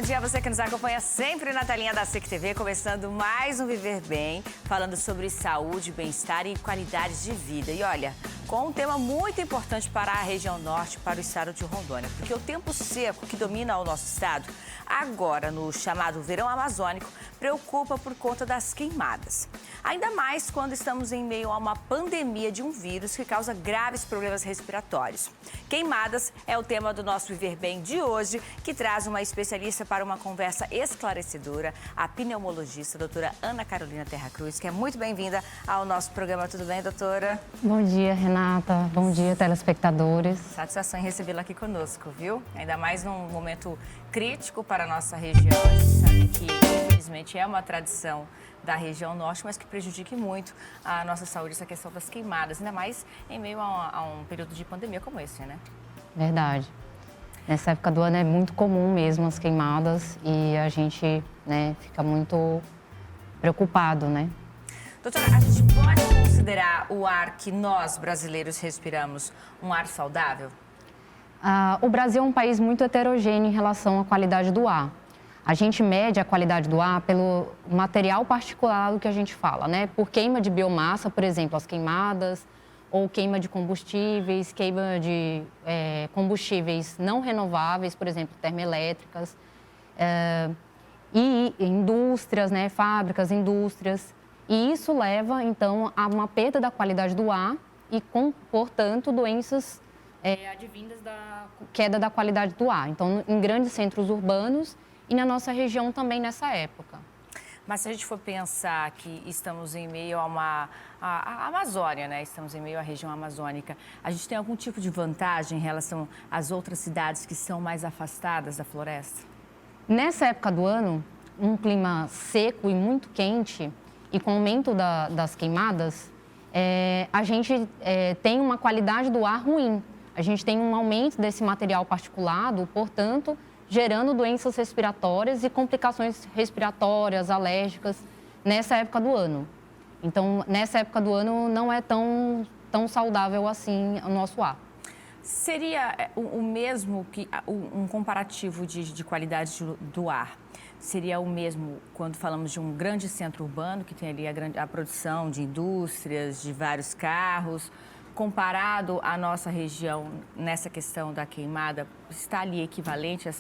dia a você que nos acompanha sempre na telinha da SIC TV, começando mais um Viver Bem, falando sobre saúde, bem-estar e qualidade de vida. E olha, com um tema muito importante para a região norte, para o estado de Rondônia, porque o tempo seco que domina o nosso estado, agora no chamado verão amazônico, preocupa por conta das queimadas. Ainda mais quando estamos em meio a uma pandemia de um vírus que causa graves problemas respiratórios. Queimadas é o tema do nosso Viver Bem de hoje, que traz uma especialista para uma conversa esclarecedora, a pneumologista, a doutora Ana Carolina Terra Cruz, que é muito bem-vinda ao nosso programa. Tudo bem, doutora? Bom dia, Renata. Bom dia, telespectadores. Satisfação em recebê-la aqui conosco, viu? Ainda mais num momento crítico para a nossa região. A gente sabe que, infelizmente, é uma tradição da região norte, mas que prejudique muito a nossa saúde, essa questão das queimadas, ainda mais em meio a um período de pandemia como esse, né? Verdade. Nessa época do ano é muito comum mesmo as queimadas e a gente, fica muito preocupado, né? Doutora, a gente pode considerar o ar que nós, brasileiros, respiramos um ar saudável? O Brasil é um país muito heterogêneo em relação à qualidade do ar. A gente mede a qualidade do ar pelo material particulado que a gente fala, né? Por queima de biomassa, por exemplo, as queimadas, ou queima de combustíveis, queima de combustíveis não renováveis, por exemplo, termoelétricas, e indústrias, né? Fábricas, indústrias. E isso leva, então, a uma perda da qualidade do ar e, portanto, doenças advindas da queda da qualidade do ar. Então, em grandes centros urbanos e na nossa região também nessa época. Mas se a gente for pensar que estamos em meio a Amazônia, né? Estamos em meio à região amazônica, a gente tem algum tipo de vantagem em relação às outras cidades que são mais afastadas da floresta? Nessa época do ano, um clima seco e muito quente e com o aumento das queimadas, a gente tem uma qualidade do ar ruim. A gente tem um aumento desse material particulado, portanto, gerando doenças respiratórias e complicações respiratórias, alérgicas, nessa época do ano. Então, nessa época do ano, não é tão saudável assim o nosso ar. Seria o mesmo que um comparativo de qualidade do ar? Seria o mesmo quando falamos de um grande centro urbano, que tem ali a produção de indústrias, de vários carros, comparado à nossa região nessa questão da queimada, está ali equivalente a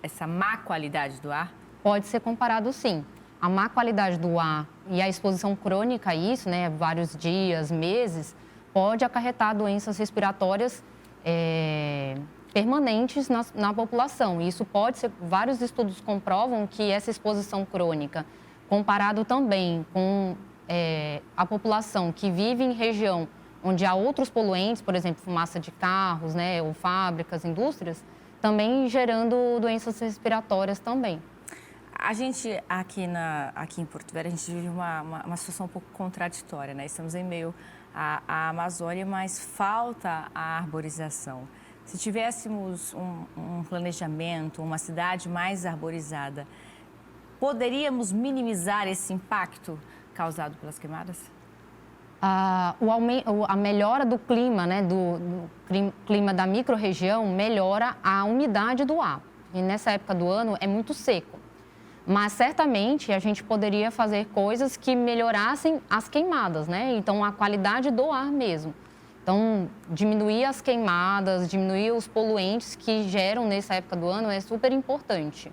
essa má qualidade do ar? Pode ser comparado, sim. A má qualidade do ar e a exposição crônica a isso, né, vários dias, meses, pode acarretar doenças respiratórias permanentes na população. E isso pode ser, vários estudos comprovam que essa exposição crônica, comparado também com a população que vive em região onde há outros poluentes, por exemplo, fumaça de carros, né, ou fábricas, indústrias, também gerando doenças respiratórias também. A gente, aqui em Porto Velho, a gente vive uma situação um pouco contraditória, né? Estamos em meio à Amazônia, mas falta a arborização. Se tivéssemos um planejamento, uma cidade mais arborizada, poderíamos minimizar esse impacto causado pelas queimadas? A melhora do clima, né, do clima da microrregião, melhora a umidade do ar. E nessa época do ano é muito seco. Mas certamente a gente poderia fazer coisas que melhorassem as queimadas, né? Então a qualidade do ar mesmo. Então diminuir as queimadas, diminuir os poluentes que geram nessa época do ano é super importante.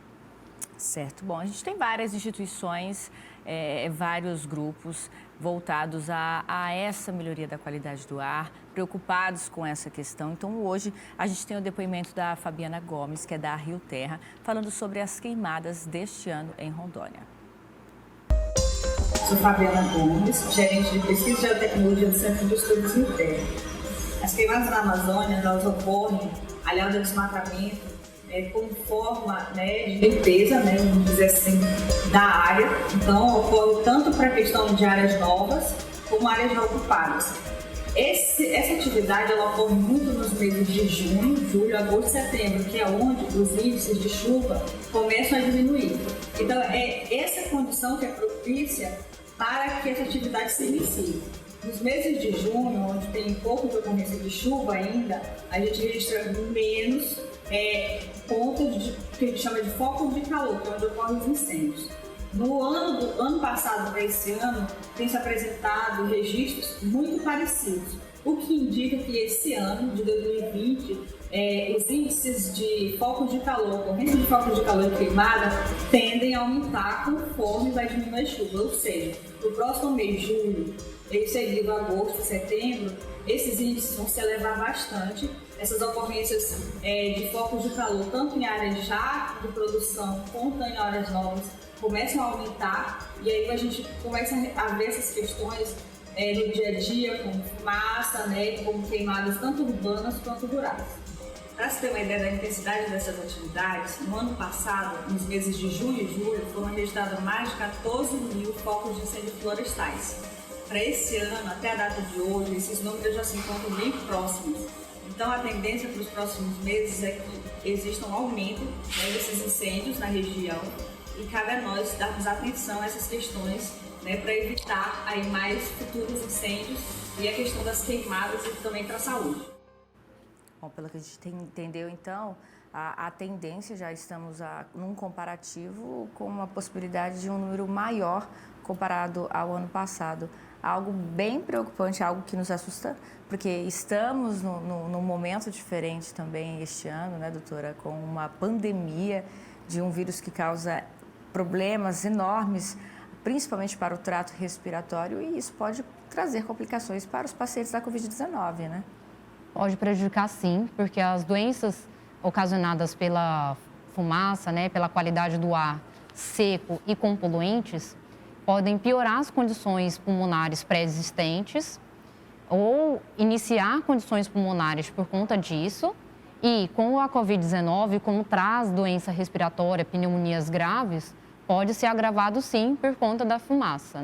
Certo. Bom, a gente tem várias instituições, vários grupos voltados a essa melhoria da qualidade do ar, preocupados com essa questão. Então, hoje, a gente tem o depoimento da Fabiana Gomes, que é da Rio Terra, falando sobre as queimadas deste ano em Rondônia. Sou Fabiana Gomes, gerente de pesquisa e geotecnologia do Centro de Estudos Rio Terra. As queimadas na Amazônia, elas ocorrem aliado ao desmatamento, como forma de limpeza, vamos dizer assim, da área. Então, ocorre tanto para a questão de áreas novas, como áreas já ocupadas. Essa atividade ela ocorre muito nos meses de junho, julho, agosto e setembro, que é onde os índices de chuva começam a diminuir. Então, é essa condição que é propícia para que essa atividade se inicie. Nos meses de junho, onde tem pouco de ocorrência de chuva ainda, a gente registra menos pontos que a gente chama de focos de calor, que é onde ocorrem os incêndios. No ano passado para esse ano, tem se apresentado registros muito parecidos, o que indica que esse ano, de 2020, os índices de focos de calor, ocorrência de focos de calor e queimada, tendem a aumentar conforme vai diminuindo a chuva, ou seja, no próximo mês de julho, e seguido agosto e setembro, esses índices vão se elevar bastante. Essas ocorrências de focos de calor, tanto em áreas já de produção quanto em áreas novas, começam a aumentar, e aí a gente começa a ver essas questões no dia a dia, como fumaça, como queimadas tanto urbanas quanto rurais. Para se ter uma ideia da intensidade dessas atividades, no ano passado, nos meses de junho e julho, foram registrados mais de 14 mil focos de incêndio florestais. Para esse ano, até a data de hoje, esses números já se encontram bem próximos. Então, a tendência para os próximos meses é que exista um aumento desses incêndios na região, e cabe a nós darmos atenção a essas questões para evitar aí mais futuros incêndios e a questão das queimadas e também para a saúde. Bom, pelo que a gente entendeu, então, a tendência, já estamos num comparativo com uma possibilidade de um número maior comparado ao ano passado. Algo bem preocupante, algo que nos assusta, porque estamos num momento diferente também este ano, né, doutora, com uma pandemia de um vírus que causa problemas enormes, principalmente para o trato respiratório, e isso pode trazer complicações para os pacientes da Covid-19, né? Pode prejudicar sim, porque as doenças ocasionadas pela fumaça, pela qualidade do ar seco e com poluentes, podem piorar as condições pulmonares pré-existentes ou iniciar condições pulmonares por conta disso. E com a Covid-19, como traz doença respiratória, pneumonias graves, pode ser agravado sim por conta da fumaça,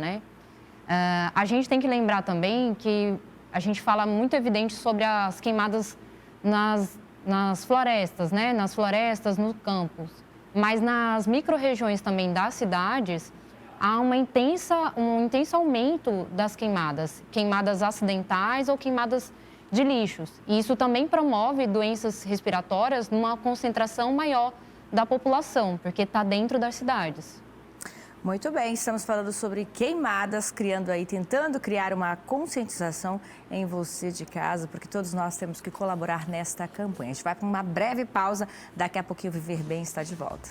a gente tem que lembrar também que a gente fala muito evidente sobre as queimadas nas florestas, nas florestas, nos campos. Mas nas micro-regiões também das cidades, há um intenso aumento das queimadas acidentais ou queimadas de lixos. E isso também promove doenças respiratórias numa concentração maior da população, porque está dentro das cidades. Muito bem, estamos falando sobre queimadas, tentando criar uma conscientização em você de casa, porque todos nós temos que colaborar nesta campanha. A gente vai para uma breve pausa, daqui a pouquinho o Viver Bem está de volta.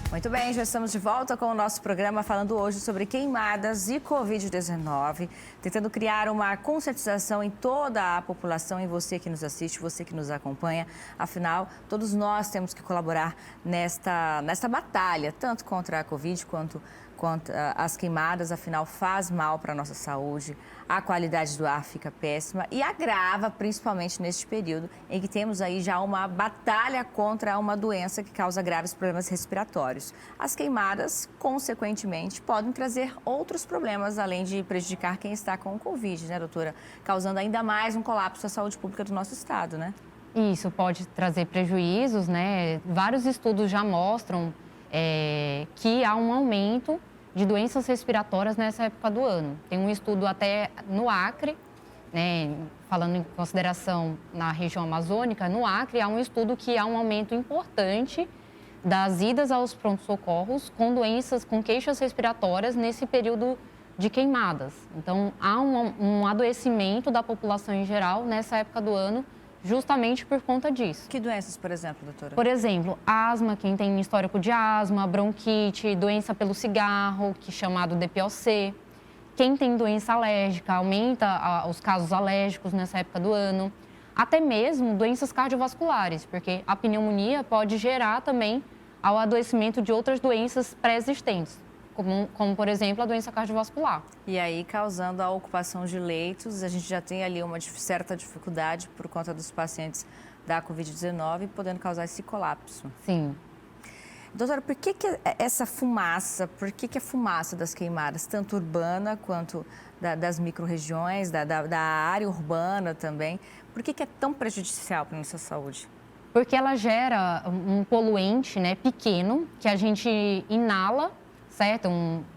Muito bem, já estamos de volta com o nosso programa falando hoje sobre queimadas e Covid-19, tentando criar uma conscientização em toda a população, em você que nos assiste, você que nos acompanha. Afinal, todos nós temos que colaborar nesta batalha, tanto contra a Covid quanto as queimadas, afinal faz mal para a nossa saúde, a qualidade do ar fica péssima e agrava principalmente neste período em que temos aí já uma batalha contra uma doença que causa graves problemas respiratórios. As queimadas, consequentemente, podem trazer outros problemas, além de prejudicar quem está com o Covid, né, doutora? Causando ainda mais um colapso da saúde pública do nosso estado, né? Isso pode trazer prejuízos, Vários estudos já mostram que há um aumento de doenças respiratórias nessa época do ano. Tem um estudo até no Acre, falando em consideração na região amazônica, no Acre há um estudo que há um aumento importante das idas aos pronto-socorros com queixas respiratórias nesse período de queimadas. Então, há um adoecimento da população em geral nessa época do ano, justamente por conta disso. Que doenças, por exemplo, doutora? Por exemplo, asma, quem tem histórico de asma, bronquite, doença pelo cigarro, que é chamado DPOC. Quem tem doença alérgica, aumenta os casos alérgicos nessa época do ano. Até mesmo doenças cardiovasculares, porque a pneumonia pode gerar também ao adoecimento de outras doenças pré-existentes, como, por exemplo, a doença cardiovascular. E aí, causando a ocupação de leitos, a gente já tem ali uma certa dificuldade por conta dos pacientes da Covid-19, podendo causar esse colapso. Sim. Doutora, por que essa fumaça, a fumaça das queimadas, tanto urbana quanto das micro-regiões, da área urbana também, por que é tão prejudicial para a nossa saúde? Porque ela gera um poluente, né, pequeno, que a gente inala, certo?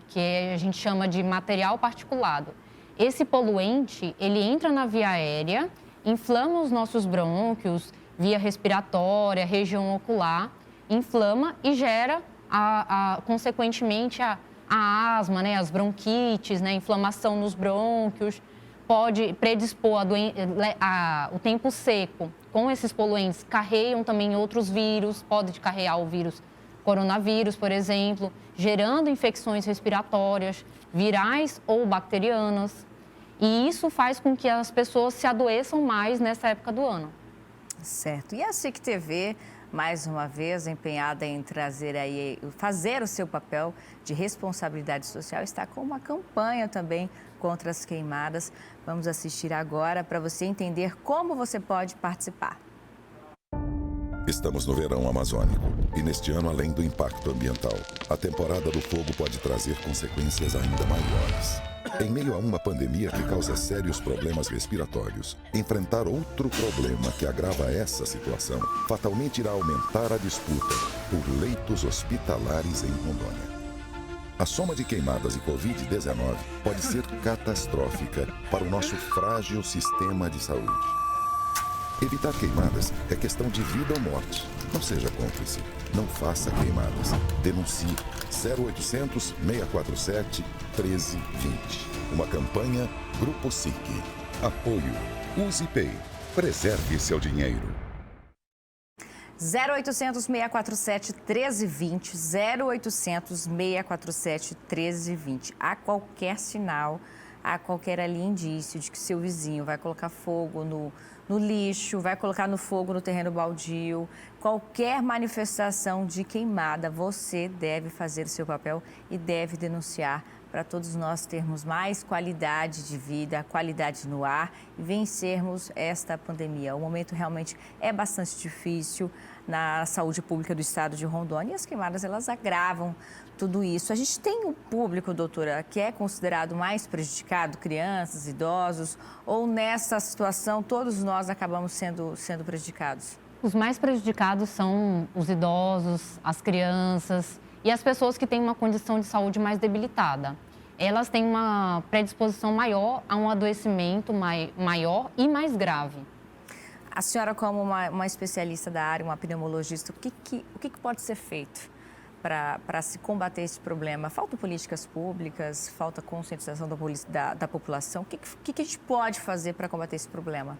Que a gente chama de material particulado. Esse poluente, ele entra na via aérea, inflama os nossos brônquios, via respiratória, região ocular, inflama e gera, consequentemente, a asma, né, as bronquites, né, inflamação nos brônquios, pode predispor o tempo seco. Com esses poluentes, carregam também outros vírus, pode carregar o vírus coronavírus, por exemplo, gerando infecções respiratórias, virais ou bacterianas. E isso faz com que as pessoas se adoeçam mais nessa época do ano. Certo. E a SIC TV, mais uma vez, empenhada em fazer o seu papel de responsabilidade social, está com uma campanha também contra as queimadas. Vamos assistir agora para você entender como você pode participar. Estamos no verão amazônico e neste ano, além do impacto ambiental, a temporada do fogo pode trazer consequências ainda maiores. Em meio a uma pandemia que causa sérios problemas respiratórios, enfrentar outro problema que agrava essa situação fatalmente irá aumentar a disputa por leitos hospitalares em Rondônia. A soma de queimadas e Covid-19 pode ser catastrófica para o nosso frágil sistema de saúde. Evitar queimadas é questão de vida ou morte. Não seja cúmplice. Não faça queimadas. Denuncie 0800 647 1320. Uma campanha Grupo SIC. Apoio UziPay. Preserve seu dinheiro. 0800 647 1320, 0800 647 1320. A qualquer sinal, a qualquer ali indício de que seu vizinho vai colocar fogo no lixo, vai colocar no fogo no terreno baldio, qualquer manifestação de queimada, você deve fazer o seu papel e deve denunciar para todos nós termos mais qualidade de vida, qualidade no ar e vencermos esta pandemia. O momento realmente é bastante difícil na saúde pública do estado de Rondônia e as queimadas, elas agravam tudo isso. A gente tem um público, doutora, que é considerado mais prejudicado, crianças, idosos, ou nessa situação todos nós acabamos sendo prejudicados? Os mais prejudicados são os idosos, as crianças e as pessoas que têm uma condição de saúde mais debilitada. Elas têm uma predisposição maior a um adoecimento maior e mais grave. A senhora, como uma especialista da área, uma pneumologista, o que pode ser feito para se combater esse problema? Faltam políticas públicas, falta conscientização da população? O que a gente pode fazer para combater esse problema?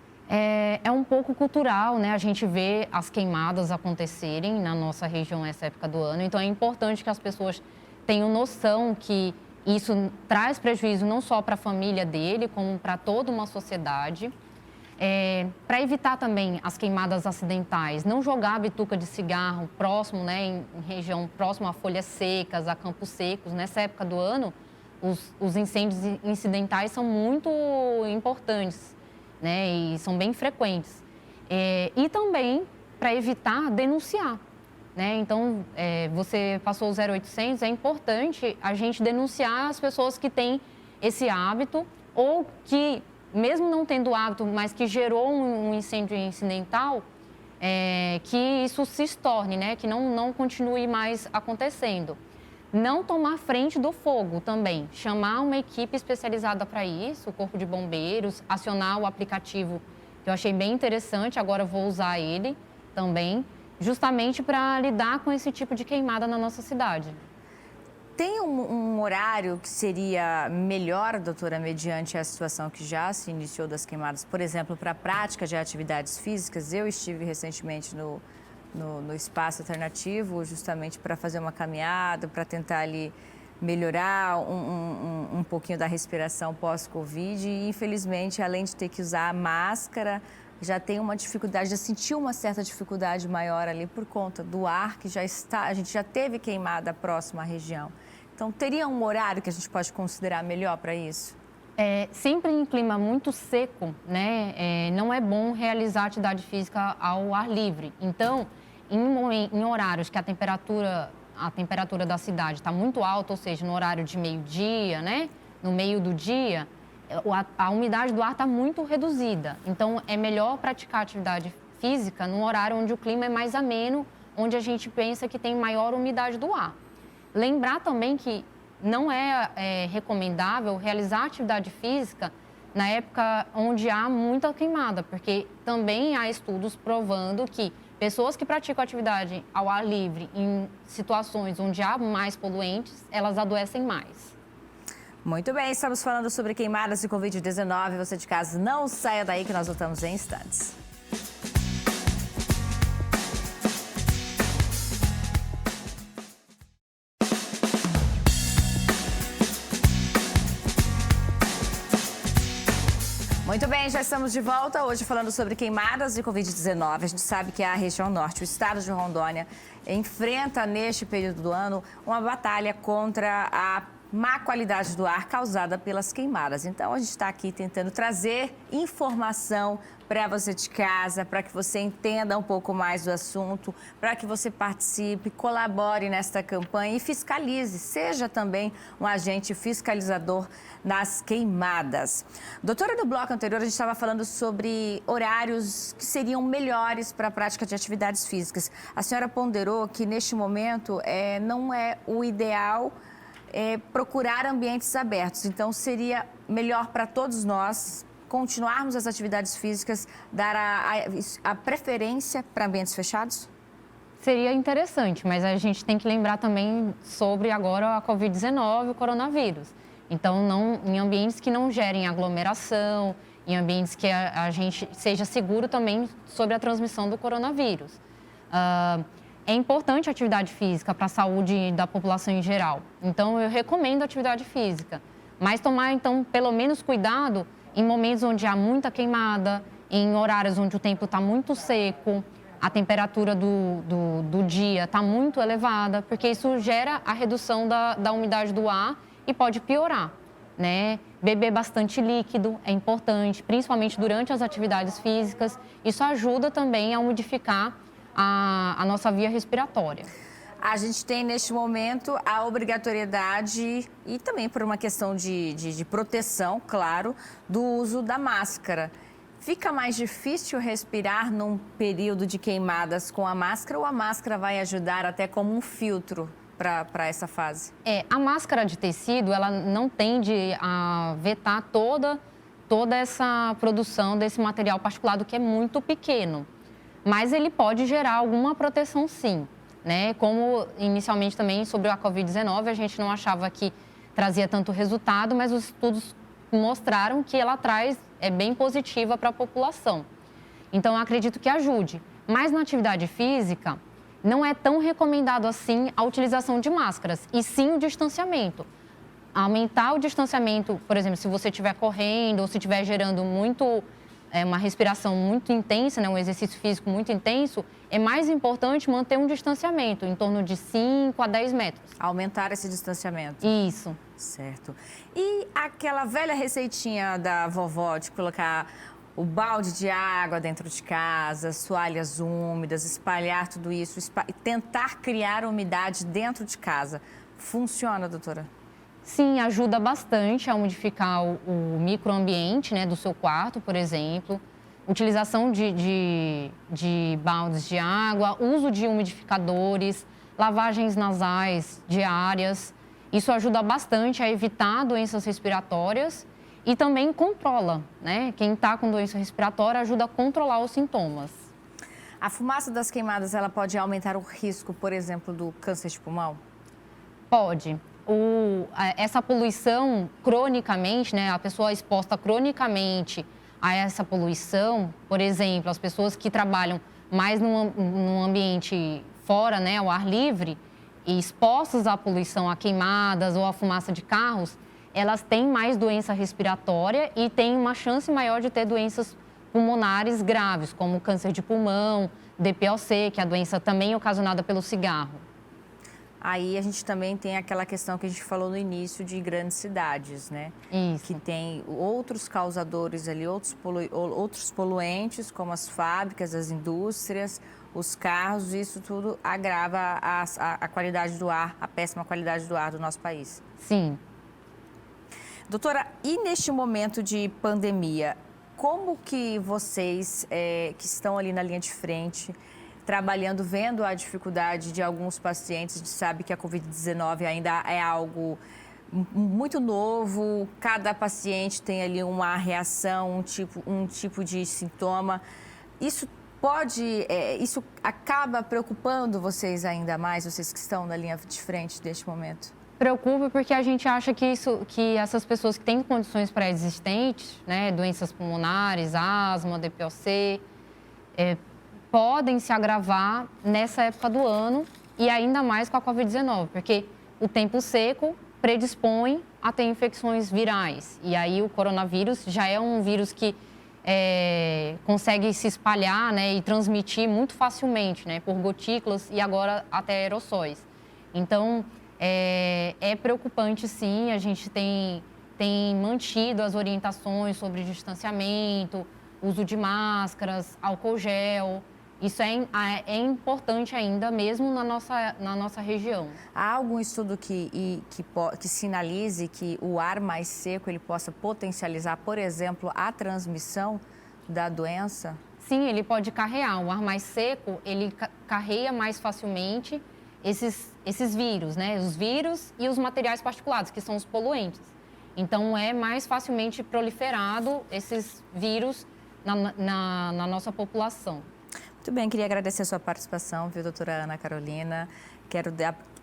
É um pouco cultural, né? A gente vê as queimadas acontecerem na nossa região nessa época do ano. Então, é importante que as pessoas tenham noção que isso traz prejuízo não só para a família dele, como para toda uma sociedade. Para evitar também as queimadas acidentais, não jogar a bituca de cigarro próximo, né, em região próxima a folhas secas, a campos secos. Nessa época do ano, os incêndios incidentais são muito importantes, né, e são bem frequentes. E também, para evitar, denunciar. Né? Então, você passou o 0800, é importante a gente denunciar as pessoas que têm esse hábito ou que, mesmo não tendo hábito, mas que gerou um incêndio incidental, que isso se estorne, né? Que não continue mais acontecendo. Não tomar frente do fogo também, chamar uma equipe especializada para isso, o Corpo de Bombeiros, acionar o aplicativo, que eu achei bem interessante, agora vou usar ele também, justamente para lidar com esse tipo de queimada na nossa cidade. Tem um horário que seria melhor, doutora, mediante a situação que já se iniciou das queimadas, por exemplo, para a prática de atividades físicas? Eu estive recentemente no espaço alternativo, justamente para fazer uma caminhada, para tentar ali melhorar um pouquinho da respiração pós-Covid e, infelizmente, além de ter que usar a máscara, já tem uma dificuldade, já sentiu uma certa dificuldade maior ali por conta do ar que a gente já teve queimada próxima à região. Então, teria um horário que a gente pode considerar melhor para isso? Sempre em clima muito seco, né, não é bom realizar atividade física ao ar livre. Então, em horários que a temperatura da cidade está muito alta, ou seja, no horário de meio-dia, né, no meio do dia, a umidade do ar está muito reduzida. Então, é melhor praticar atividade física no horário onde o clima é mais ameno, onde a gente pensa que tem maior umidade do ar. Lembrar também que não é recomendável realizar atividade física na época onde há muita queimada, porque também há estudos provando que pessoas que praticam atividade ao ar livre em situações onde há mais poluentes, elas adoecem mais. Muito bem, estamos falando sobre queimadas de Covid-19. Você de casa, não saia daí que nós voltamos em instantes. Muito bem, já estamos de volta hoje falando sobre queimadas de Covid-19. A gente sabe que a região norte, o estado de Rondônia, enfrenta neste período do ano uma batalha contra a má qualidade do ar causada pelas queimadas. Então, a gente está aqui tentando trazer informação para você de casa, para que você entenda um pouco mais do assunto, para que você participe, colabore nesta campanha e fiscalize, seja também um agente fiscalizador nas queimadas. Doutora, no bloco anterior a gente estava falando sobre horários que seriam melhores para a prática de atividades físicas. A senhora ponderou que neste momento não é o ideal procurar ambientes abertos, então seria melhor para todos nós continuarmos as atividades físicas, dar a preferência para ambientes fechados? Seria interessante, mas a gente tem que lembrar também sobre agora a Covid-19, o coronavírus. Então, em ambientes que não gerem aglomeração, em ambientes que a gente seja seguro também sobre a transmissão do coronavírus. É importante a atividade física para a saúde da população em geral. Então, eu recomendo a atividade física, mas tomar, então, pelo menos cuidado em momentos onde há muita queimada, em horários onde o tempo está muito seco, a temperatura do dia está muito elevada, porque isso gera a redução da umidade do ar e pode piorar, né? Beber bastante líquido é importante, principalmente durante as atividades físicas. Isso ajuda também a umidificar a nossa via respiratória. A gente tem, neste momento, a obrigatoriedade, e também por uma questão de proteção, claro, do uso da máscara. Fica mais difícil respirar num período de queimadas com a máscara ou a máscara vai ajudar até como um filtro para essa fase? A máscara de tecido, ela não tende a vetar toda essa produção desse material particulado que é muito pequeno. Mas ele pode gerar alguma proteção, sim, né? Como inicialmente também sobre a Covid-19, a gente não achava que trazia tanto resultado, mas os estudos mostraram que ela é bem positiva para a população. Então, eu acredito que ajude. Mas na atividade física, não é tão recomendado assim a utilização de máscaras, e sim o distanciamento. Aumentar o distanciamento, por exemplo, se você estiver correndo ou se estiver gerando uma respiração muito intensa, né, um exercício físico muito intenso, é mais importante manter um distanciamento, em torno de 5 a 10 metros. Aumentar esse distanciamento. Isso. Certo. E aquela velha receitinha da vovó de colocar o balde de água dentro de casa, toalhas úmidas, espalhar tudo isso, tentar criar umidade dentro de casa. Funciona, doutora? Sim, ajuda bastante a umidificar o microambiente, né, do seu quarto, por exemplo. Utilização de baldes de água, uso de umidificadores, lavagens nasais diárias. Isso ajuda bastante a evitar doenças respiratórias e também controla, né? Quem está com doença respiratória ajuda a controlar os sintomas. A fumaça das queimadas, ela pode aumentar o risco, por exemplo, do câncer de pulmão? Pode. Essa poluição cronicamente, né? A pessoa exposta cronicamente a essa poluição, por exemplo, as pessoas que trabalham mais num ambiente fora, né, ao ar livre, e expostas à poluição, a queimadas ou à fumaça de carros, elas têm mais doença respiratória e têm uma chance maior de ter doenças pulmonares graves, como câncer de pulmão, DPOC, que é a doença também ocasionada pelo cigarro. Aí a gente também tem aquela questão que a gente falou no início de grandes cidades, né? Isso. Que tem outros causadores ali, outros poluentes, como as fábricas, as indústrias, os carros, isso tudo agrava a qualidade do ar, a péssima qualidade do ar do nosso país. Sim. Doutora, e neste momento de pandemia, como que vocês que estão ali na linha de frente, trabalhando, vendo a dificuldade de alguns pacientes, a gente sabe que a Covid-19 ainda é algo muito novo, cada paciente tem ali uma reação, um tipo de sintoma. Isso isso acaba preocupando vocês ainda mais, vocês que estão na linha de frente deste momento? Preocupa porque a gente acha que essas pessoas que têm condições pré-existentes, né, doenças pulmonares, asma, DPOC, podem se agravar nessa época do ano e ainda mais com a Covid-19, porque o tempo seco predispõe a ter infecções virais. E aí o coronavírus já é um vírus que consegue se espalhar, né, e transmitir muito facilmente, né, por gotículas e agora até aerossóis. Então, é preocupante, sim. A gente tem mantido as orientações sobre distanciamento, uso de máscaras, álcool gel. Isso é importante ainda, mesmo na nossa região. Há algum estudo que sinalize que o ar mais seco ele possa potencializar, por exemplo, a transmissão da doença? Sim, ele pode carrear. O ar mais seco, ele carrega mais facilmente esses vírus, né? Os vírus e os materiais particulados, que são os poluentes. Então, é mais facilmente proliferado esses vírus na nossa população. Muito bem, queria agradecer a sua participação, viu, doutora Ana Carolina. Quero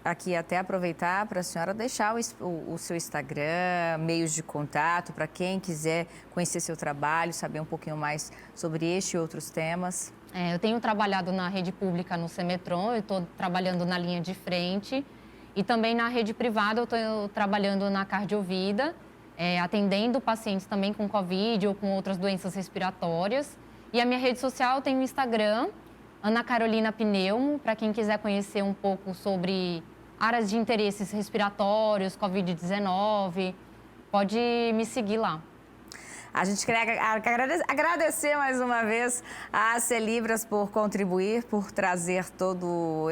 aqui até aproveitar para a senhora deixar o seu Instagram, meios de contato, para quem quiser conhecer seu trabalho, saber um pouquinho mais sobre este e outros temas. Eu tenho trabalhado na rede pública no Semetron, eu estou trabalhando na linha de frente. E também na rede privada eu estou trabalhando na Cardiovida, atendendo pacientes também com Covid ou com outras doenças respiratórias. E a minha rede social tem o Instagram, Ana Carolina Pneumo, para quem quiser conhecer um pouco sobre áreas de interesses respiratórios, Covid-19, pode me seguir lá. A gente quer agradecer mais uma vez a Celibras por contribuir, por trazer todo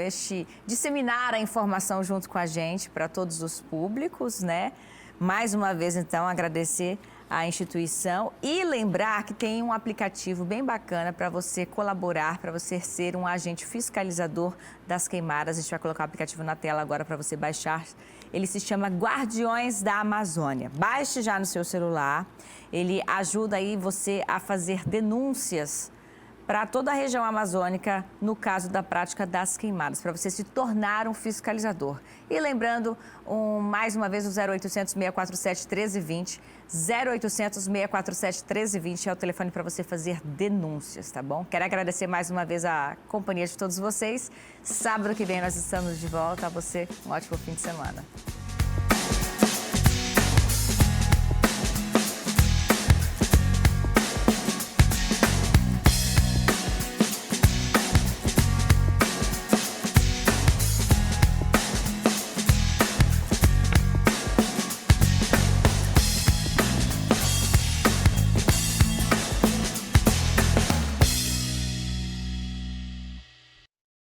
disseminar a informação junto com a gente para todos os públicos, né? Mais uma vez, então, agradecer a instituição e lembrar que tem um aplicativo bem bacana para você colaborar, para você ser um agente fiscalizador das queimadas. A gente vai colocar o aplicativo na tela agora para você baixar. Ele se chama Guardiões da Amazônia. Baixe já no seu celular. Ele ajuda aí você a fazer denúncias para toda a região amazônica no caso da prática das queimadas, para você se tornar um fiscalizador. E lembrando, mais uma vez, o 0800 647 1320, 0800 647 1320 é o telefone para você fazer denúncias, tá bom? Quero agradecer mais uma vez a companhia de todos vocês. Sábado que vem nós estamos de volta. A você, um ótimo fim de semana.